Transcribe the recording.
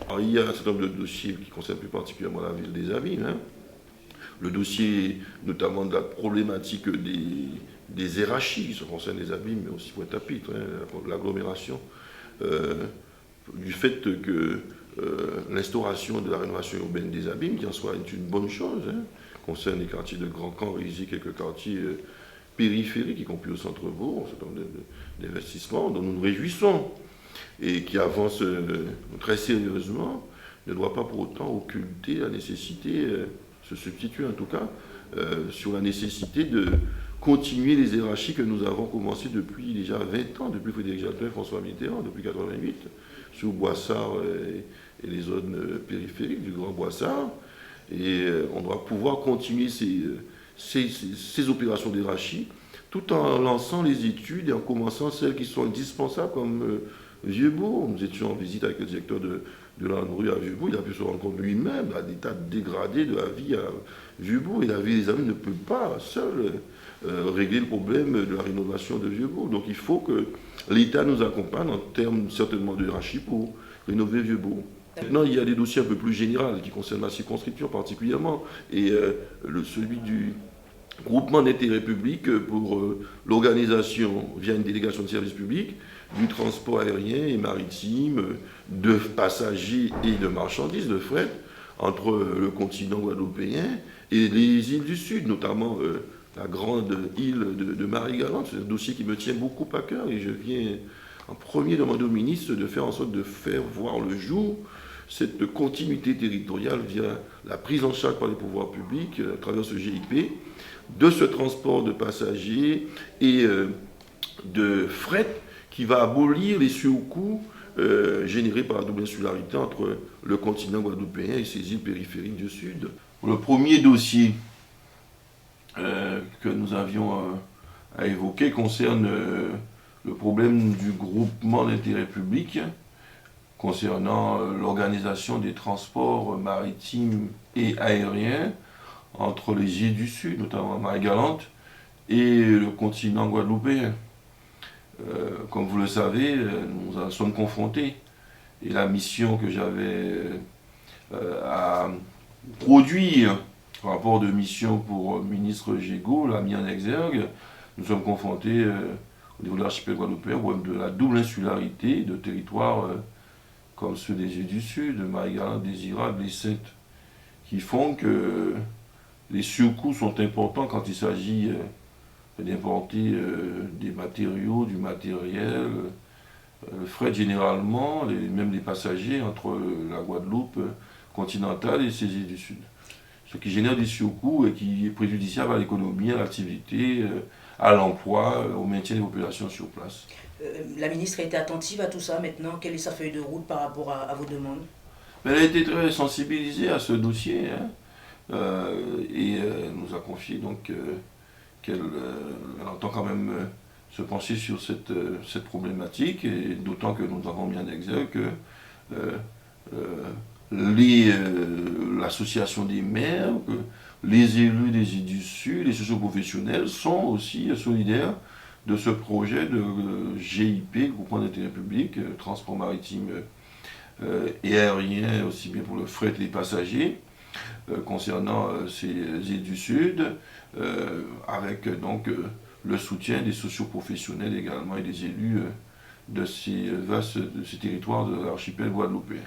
Alors, il y a un certain nombre de dossiers qui concernent plus particulièrement la ville des Abîmes. Le dossier notamment de la problématique des érachis qui se concernent les Abîmes, mais aussi Pointe-à-Pitre, l'agglomération, du fait que l'instauration de la rénovation urbaine des Abîmes, qui en soit est une bonne chose, concerne les quartiers de Grand Camp, Rizy, quelques quartiers périphériques, y compris au centre-bourg, un certain nombre d'investissements dont nous nous réjouissons et qui avancent très sérieusement, ne doit pas pour autant occulter la nécessité, se substituer en tout cas, sur la nécessité de continuer les hiérarchies que nous avons commencées depuis déjà 20 ans, depuis Frédéric Jaltin, François Mitterrand, depuis 1988, sur Boissard et les zones périphériques du Grand Boissard. Et on doit pouvoir continuer ces opérations d'hierarchie tout en lançant les études et en commençant celles qui sont indispensables comme Vieux-Bourg. Nous étions en visite avec le directeur de l'ANRU à Vieux-Bourg. Il a pu se rendre compte lui-même à l'état dégradé de la vie à Vieux-Bourg. Et la ville des Amis ne peut pas seule régler le problème de la rénovation de Vieux-Bourg. Donc il faut que l'État nous accompagne en termes certainement de hiérarchie pour rénover Vieux-Bourg. Maintenant, il y a des dossiers un peu plus généraux qui concernent la circonscription particulièrement, et celui du groupement d'intérêt public pour l'organisation, via une délégation de services publics, du transport aérien et maritime, de passagers et de marchandises, de fret, entre le continent guadeloupéen et les îles du Sud, notamment la grande île de Marie-Galante. C'est un dossier qui me tient beaucoup à cœur et je viens en premier demander au ministre de faire en sorte de faire voir le jour cette continuité territoriale via la prise en charge par les pouvoirs publics à travers ce GIP de ce transport de passagers et de fret qui va abolir les surcoûts générés par la double insularité entre le continent guadeloupéen et ses îles périphériques du Sud. Le premier dossier que nous avions à évoquer concerne le problème du groupement d'intérêt public concernant l'organisation des transports maritimes et aériens entre les îles du Sud, notamment Marie-Galante, et le continent guadeloupéen. Comme vous le savez, nous en sommes confrontés. Et la mission que j'avais à produire, rapport de mission pour le ministre Gégaud, l'a mis en exergue. Nous sommes confrontés au niveau de l'archipel guadeloupéen, ou de la double insularité de territoires comme ceux des îles du Sud, Marie-Galante, Désirable et Sainte, qui font que les surcoûts sont importants quand il s'agit d'importer des matériaux, du matériel, le fret généralement, même les passagers entre la Guadeloupe continentale et ses îles du Sud. Ce qui génère des surcoûts et qui est préjudiciable à l'économie, à l'activité, à l'emploi, au maintien des populations sur place. La ministre a été attentive à tout ça maintenant. Quelle est sa feuille de route par rapport à vos demandes? Elle a été très sensibilisée à ce dossier et nous a confié donc qu'elle entend quand même se pencher sur cette problématique, et d'autant que nous avons mis en exergue que l'association des maires, que les élus des îles du Sud, les socioprofessionnels sont aussi solidaires de ce projet de GIP, groupement d'intérêt public, transport maritime et aérien, aussi bien pour le fret et les passagers, concernant ces îles du Sud, avec donc le soutien des socioprofessionnels également et des élus de ces territoires de l'archipel guadeloupéen.